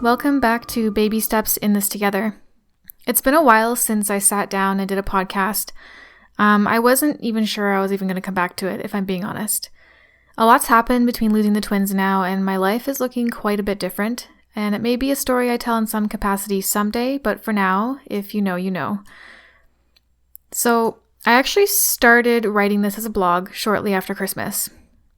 Welcome back to Baby Steps in This Together. It's been a while since I sat down and did a podcast. I wasn't even sure I was even going to come back to it, if I'm being honest. A lot's happened between losing the twins now, and my life is looking quite a bit different, and it may be a story I tell in some capacity someday, but for now, if you know, you know. So, I actually started writing this as a blog shortly after Christmas.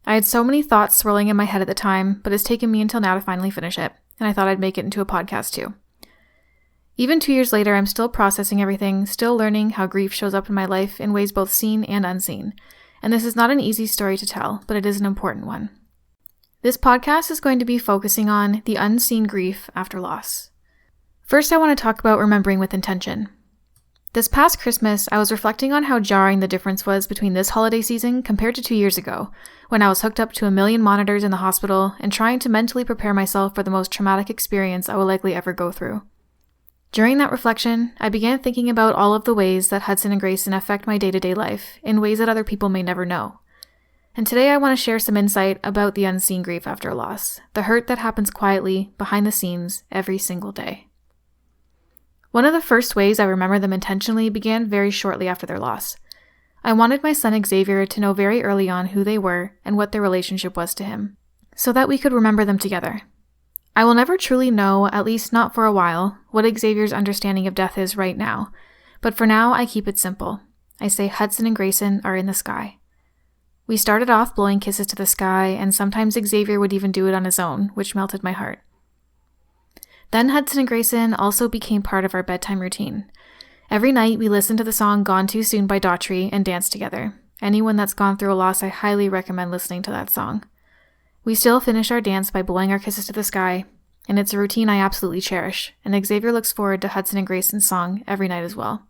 I had so many thoughts swirling in my head at the time, but it's taken me until now to finally finish it, and I thought I'd make it into a podcast too. Even 2 years later, I'm still processing everything, still learning how grief shows up in my life in ways both seen and unseen. And this is not an easy story to tell, but it is an important one. This podcast is going to be focusing on the unseen grief after loss. First, I want to talk about remembering with intention. This past Christmas, I was reflecting on how jarring the difference was between this holiday season compared to 2 years ago, when I was hooked up to a million monitors in the hospital and trying to mentally prepare myself for the most traumatic experience I will likely ever go through. During that reflection, I began thinking about all of the ways that Hudson and Grayson affect my day-to-day life in ways that other people may never know. And today I want to share some insight about the unseen grief after loss, the hurt that happens quietly, behind the scenes, every single day. One of the first ways I remember them intentionally began very shortly after their loss. I wanted my son Xavier to know very early on who they were and what their relationship was to him, so that we could remember them together. I will never truly know, at least not for a while, what Xavier's understanding of death is right now, but for now I keep it simple. I say Hudson and Grayson are in the sky. We started off blowing kisses to the sky, and sometimes Xavier would even do it on his own, which melted my heart. Then Hudson and Grayson also became part of our bedtime routine. Every night we listened to the song Gone Too Soon by Daughtry and danced together. Anyone that's gone through a loss, I highly recommend listening to that song. We still finish our dance by blowing our kisses to the sky, and it's a routine I absolutely cherish, and Xavier looks forward to Hudson and Grayson's song every night as well.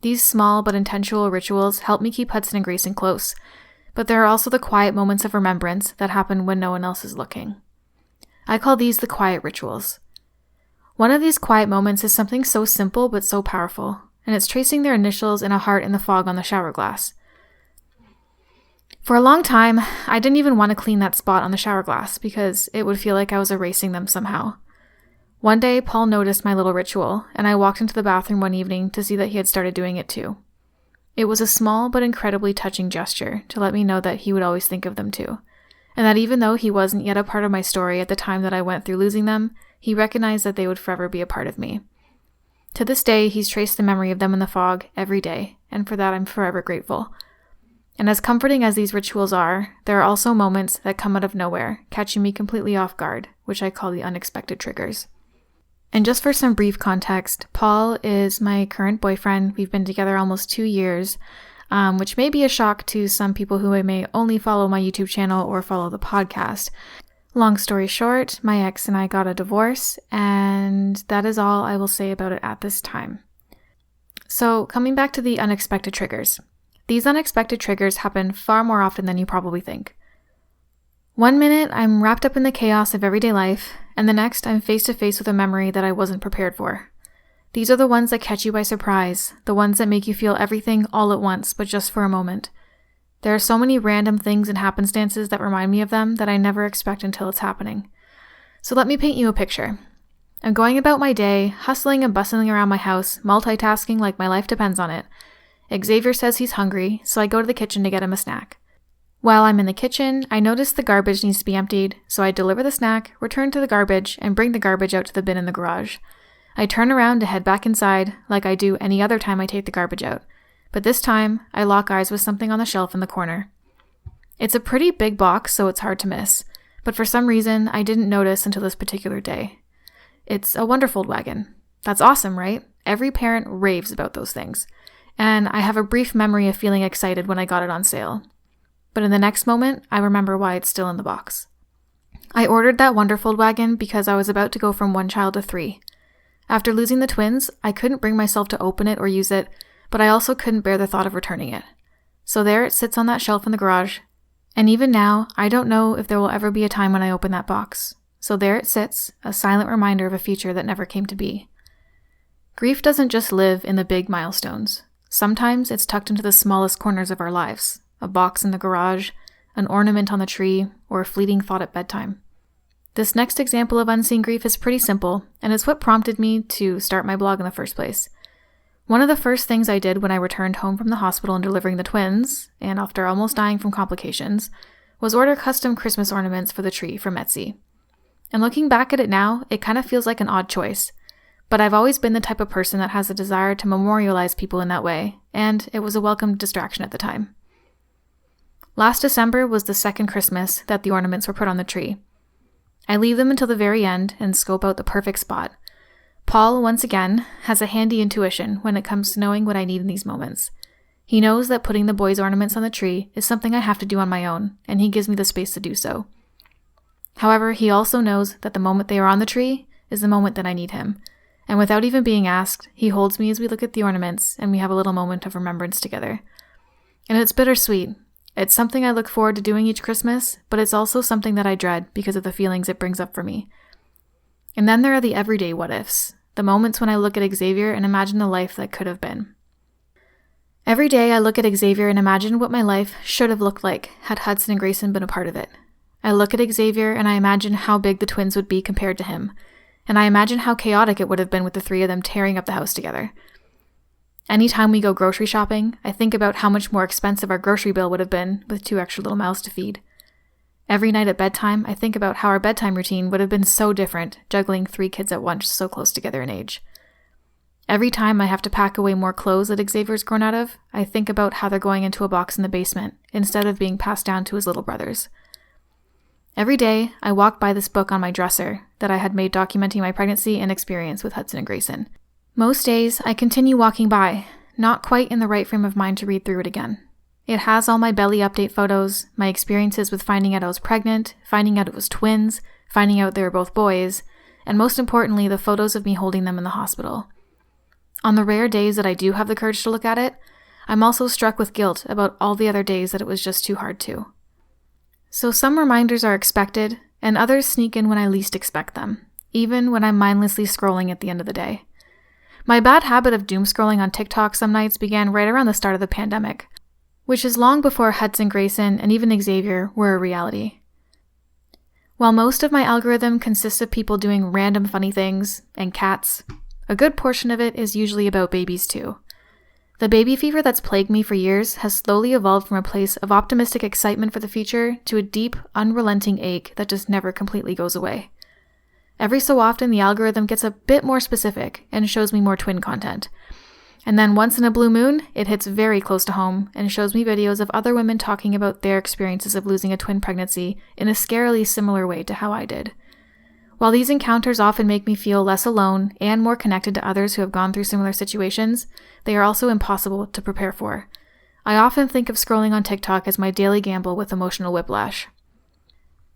These small but intentional rituals help me keep Hudson and Grayson close, but there are also the quiet moments of remembrance that happen when no one else is looking. I call these the quiet rituals. One of these quiet moments is something so simple but so powerful, and it's tracing their initials in a heart in the fog on the shower glass. For a long time, I didn't even want to clean that spot on the shower glass because it would feel like I was erasing them somehow. One day, Paul noticed my little ritual, and I walked into the bathroom one evening to see that he had started doing it too. It was a small but incredibly touching gesture to let me know that he would always think of them too, and that even though he wasn't yet a part of my story at the time that I went through losing them, he recognized that they would forever be a part of me. To this day, he's traced the memory of them in the fog every day, and for that I'm forever grateful. And as comforting as these rituals are, there are also moments that come out of nowhere, catching me completely off guard, which I call the unexpected triggers. And just for some brief context, Paul is my current boyfriend. We've been together almost 2 years, which may be a shock to some people who may only follow my YouTube channel or follow the podcast. Long story short, my ex and I got a divorce, and that is all I will say about it at this time. So, coming back to the unexpected triggers. These unexpected triggers happen far more often than you probably think. One minute, I'm wrapped up in the chaos of everyday life, and the next, I'm face to face with a memory that I wasn't prepared for. These are the ones that catch you by surprise, the ones that make you feel everything all at once, but just for a moment. There are so many random things and happenstances that remind me of them that I never expect until it's happening. So let me paint you a picture. I'm going about my day, hustling and bustling around my house, multitasking like my life depends on it. Xavier says he's hungry, so I go to the kitchen to get him a snack. While I'm in the kitchen, I notice the garbage needs to be emptied, so I deliver the snack, return to the garbage, and bring the garbage out to the bin in the garage. I turn around to head back inside, like I do any other time I take the garbage out. But this time, I lock eyes with something on the shelf in the corner. It's a pretty big box, so it's hard to miss, but for some reason, I didn't notice until this particular day. It's a Wonderfold wagon. That's awesome, right? Every parent raves about those things. And I have a brief memory of feeling excited when I got it on sale. But in the next moment, I remember why it's still in the box. I ordered that Wonderfold wagon because I was about to go from 1 child to 3. After losing the twins, I couldn't bring myself to open it or use it, but I also couldn't bear the thought of returning it. So there it sits on that shelf in the garage, and even now, I don't know if there will ever be a time when I open that box. So there it sits, a silent reminder of a future that never came to be. Grief doesn't just live in the big milestones. Sometimes it's tucked into the smallest corners of our lives, a box in the garage, an ornament on the tree, or a fleeting thought at bedtime. This next example of unseen grief is pretty simple, and it's what prompted me to start my blog in the first place. One of the first things I did when I returned home from the hospital and delivering the twins, and after almost dying from complications, was order custom Christmas ornaments for the tree from Etsy. And looking back at it now, it kind of feels like an odd choice, but I've always been the type of person that has a desire to memorialize people in that way, and it was a welcome distraction at the time. Last December was the second Christmas that the ornaments were put on the tree. I leave them until the very end and scope out the perfect spot. Paul, once again, has a handy intuition when it comes to knowing what I need in these moments. He knows that putting the boys' ornaments on the tree is something I have to do on my own, and he gives me the space to do so. However, he also knows that the moment they are on the tree is the moment that I need him, and without even being asked, he holds me as we look at the ornaments and we have a little moment of remembrance together. And it's bittersweet. It's something I look forward to doing each Christmas, but it's also something that I dread because of the feelings it brings up for me. And then there are the everyday what-ifs, the moments when I look at Xavier and imagine the life that could have been. Every day I look at Xavier and imagine what my life should have looked like had Hudson and Grayson been a part of it. I look at Xavier and I imagine how big the twins would be compared to him, and I imagine how chaotic it would have been with the three of them tearing up the house together. Anytime we go grocery shopping, I think about how much more expensive our grocery bill would have been with 2 extra little mouths to feed. Every night at bedtime, I think about how our bedtime routine would have been so different, juggling 3 kids at once so close together in age. Every time I have to pack away more clothes that Xavier's grown out of, I think about how they're going into a box in the basement, instead of being passed down to his little brothers. Every day, I walk by this book on my dresser that I had made documenting my pregnancy and experience with Hudson and Grayson. Most days, I continue walking by, not quite in the right frame of mind to read through it again. It has all my belly update photos, my experiences with finding out I was pregnant, finding out it was twins, finding out they were both boys, and most importantly, the photos of me holding them in the hospital. On the rare days that I do have the courage to look at it, I'm also struck with guilt about all the other days that it was just too hard to. So some reminders are expected, and others sneak in when I least expect them, even when I'm mindlessly scrolling at the end of the day. My bad habit of doom scrolling on TikTok some nights began right around the start of the pandemic, which is long before Hudson, Grayson, and even Xavier were a reality. While most of my algorithm consists of people doing random funny things, and cats, a good portion of it is usually about babies too. The baby fever that's plagued me for years has slowly evolved from a place of optimistic excitement for the future to a deep, unrelenting ache that just never completely goes away. Every so often, the algorithm gets a bit more specific and shows me more twin content. And then once in a blue moon, it hits very close to home and shows me videos of other women talking about their experiences of losing a twin pregnancy in a scarily similar way to how I did. While these encounters often make me feel less alone and more connected to others who have gone through similar situations, they are also impossible to prepare for. I often think of scrolling on TikTok as my daily gamble with emotional whiplash.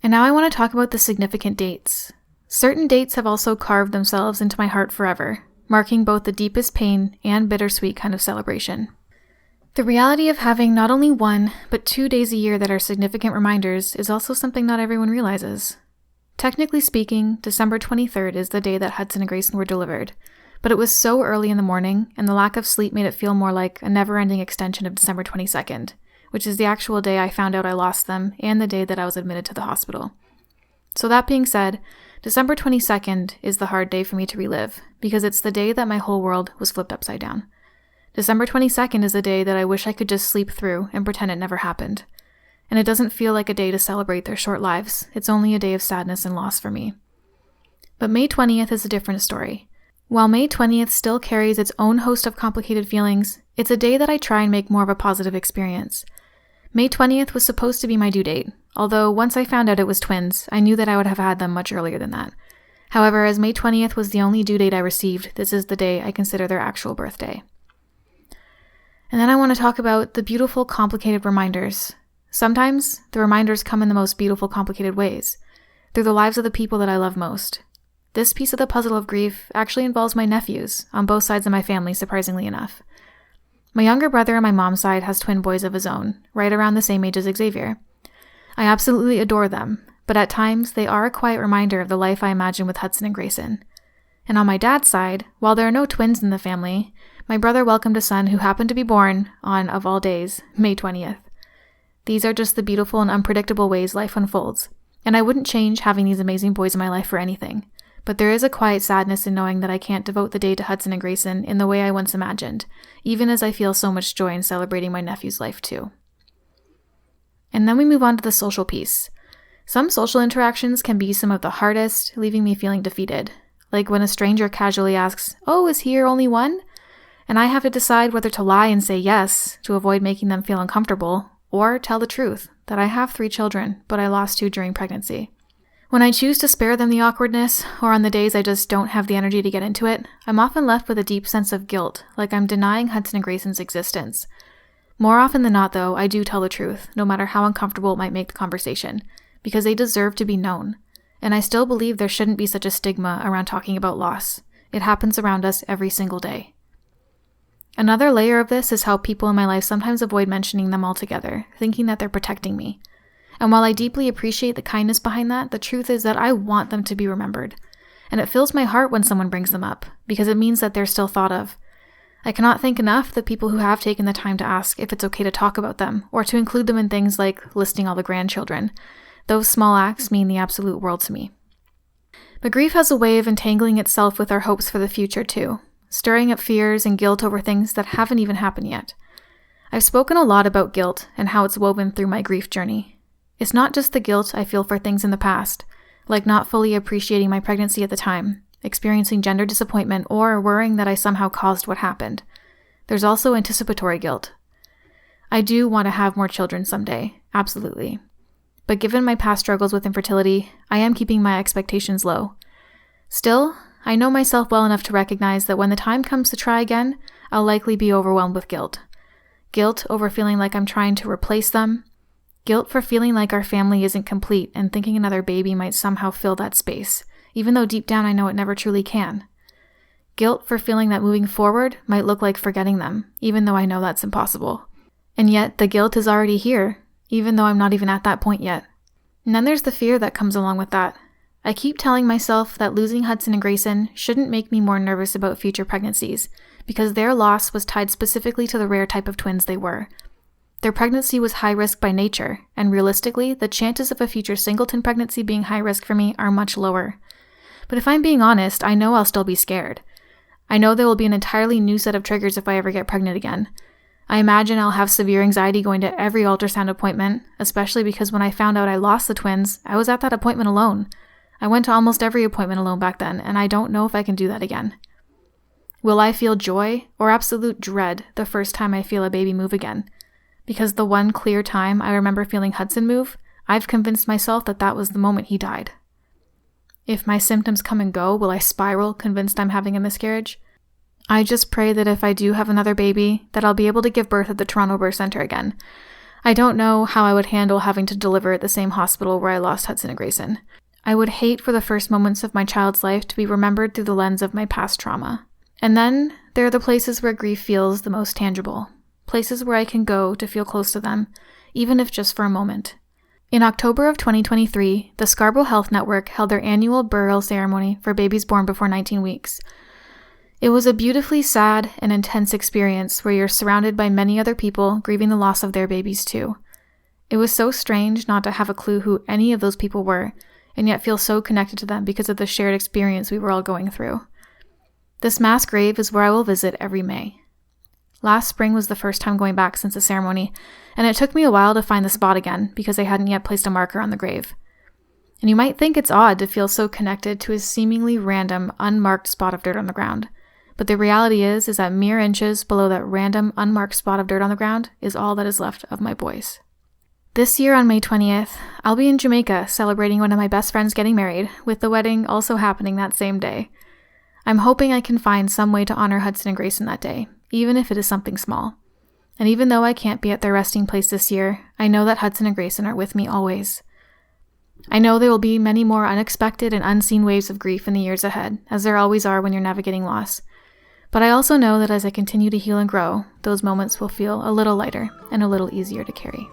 And now I want to talk about the significant dates. Certain dates have also carved themselves into my heart forever, marking both the deepest pain and bittersweet kind of celebration. The reality of having not only 1, but 2 days a year that are significant reminders is also something not everyone realizes. Technically speaking, December 23rd is the day that Hudson and Grayson were delivered, but it was so early in the morning, and the lack of sleep made it feel more like a never-ending extension of December 22nd, which is the actual day I found out I lost them and the day that I was admitted to the hospital. So that being said, December 22nd is the hard day for me to relive, because it's the day that my whole world was flipped upside down. December 22nd is a day that I wish I could just sleep through and pretend it never happened. And it doesn't feel like a day to celebrate their short lives, it's only a day of sadness and loss for me. But May 20th is a different story. While May 20th still carries its own host of complicated feelings, it's a day that I try and make more of a positive experience. May 20th was supposed to be my due date, although once I found out it was twins, I knew that I would have had them much earlier than that. However, as May 20th was the only due date I received, this is the day I consider their actual birthday. And then I want to talk about the beautiful, complicated reminders. Sometimes, the reminders come in the most beautiful, complicated ways. Through the lives of the people that I love most. This piece of the puzzle of grief actually involves my nephews, on both sides of my family, surprisingly enough. My younger brother on my mom's side has twin boys of his own, right around the same age as Xavier. I absolutely adore them, but at times they are a quiet reminder of the life I imagine with Hudson and Grayson. And on my dad's side, while there are no twins in the family, my brother welcomed a son who happened to be born on, of all days, May 20th. These are just the beautiful and unpredictable ways life unfolds, And I wouldn't change having these amazing boys in my life for anything. But there is a quiet sadness in knowing that I can't devote the day to Hudson and Grayson in the way I once imagined, even as I feel so much joy in celebrating my nephew's life too. And then we move on to the social piece. Some social interactions can be some of the hardest, leaving me feeling defeated. Like when a stranger casually asks, "Oh, is here only one?" And I have to decide whether to lie and say yes to avoid making them feel uncomfortable, or tell the truth that I have 3 children, but I lost 2 during pregnancy. When I choose to spare them the awkwardness, or on the days I just don't have the energy to get into it, I'm often left with a deep sense of guilt, like I'm denying Hudson and Grayson's existence. More often than not, though, I do tell the truth, no matter how uncomfortable it might make the conversation, because they deserve to be known. And I still believe there shouldn't be such a stigma around talking about loss. It happens around us every single day. Another layer of this is how people in my life sometimes avoid mentioning them altogether, thinking that they're protecting me. And while I deeply appreciate the kindness behind that, the truth is that I want them to be remembered. And it fills my heart when someone brings them up, because it means that they're still thought of. I cannot thank enough the people who have taken the time to ask if it's okay to talk about them, or to include them in things like listing all the grandchildren. Those small acts mean the absolute world to me. But grief has a way of entangling itself with our hopes for the future too, stirring up fears and guilt over things that haven't even happened yet. I've spoken a lot about guilt and how it's woven through my grief journey. It's not just the guilt I feel for things in the past, like not fully appreciating my pregnancy at the time, experiencing gender disappointment, or worrying that I somehow caused what happened. There's also anticipatory guilt. I do want to have more children someday, absolutely. But given my past struggles with infertility, I am keeping my expectations low. Still, I know myself well enough to recognize that when the time comes to try again, I'll likely be overwhelmed with guilt. Guilt over feeling like I'm trying to replace them. Guilt for feeling like our family isn't complete and thinking another baby might somehow fill that space, even though deep down I know it never truly can. Guilt for feeling that moving forward might look like forgetting them, even though I know that's impossible. And yet, the guilt is already here, even though I'm not even at that point yet. And then there's the fear that comes along with that. I keep telling myself that losing Hudson and Grayson shouldn't make me more nervous about future pregnancies, because their loss was tied specifically to the rare type of twins they were. Their pregnancy was high risk by nature, and realistically, the chances of a future singleton pregnancy being high risk for me are much lower. But if I'm being honest, I know I'll still be scared. I know there will be an entirely new set of triggers if I ever get pregnant again. I imagine I'll have severe anxiety going to every ultrasound appointment, especially because when I found out I lost the twins, I was at that appointment alone. I went to almost every appointment alone back then, and I don't know if I can do that again. Will I feel joy or absolute dread the first time I feel a baby move again? Because the one clear time I remember feeling Hudson move, I've convinced myself that that was the moment he died. If my symptoms come and go, will I spiral, convinced I'm having a miscarriage? I just pray that if I do have another baby, that I'll be able to give birth at the Toronto Birth Centre again. I don't know how I would handle having to deliver at the same hospital where I lost Hudson and Grayson. I would hate for the first moments of my child's life to be remembered through the lens of my past trauma. And then there are the places where grief feels the most tangible. Places where I can go to feel close to them, even if just for a moment. In October of 2023, the Scarborough Health Network held their annual burial ceremony for babies born before 19 weeks. It was a beautifully sad and intense experience where you're surrounded by many other people grieving the loss of their babies too. It was so strange not to have a clue who any of those people were, and yet feel so connected to them because of the shared experience we were all going through. This mass grave is where I will visit every May. Last spring was the first time going back since the ceremony, and it took me a while to find the spot again because I hadn't yet placed a marker on the grave. And you might think it's odd to feel so connected to a seemingly random, unmarked spot of dirt on the ground. But the reality is that mere inches below that random, unmarked spot of dirt on the ground is all that is left of my boys. This year on May 20th, I'll be in Jamaica celebrating one of my best friends getting married, with the wedding also happening that same day. I'm hoping I can find some way to honor Hudson and Grayson that day, even if it is something small. And even though I can't be at their resting place this year, I know that Hudson and Grayson are with me always. I know there will be many more unexpected and unseen waves of grief in the years ahead, as there always are when you're navigating loss. But I also know that as I continue to heal and grow, those moments will feel a little lighter and a little easier to carry.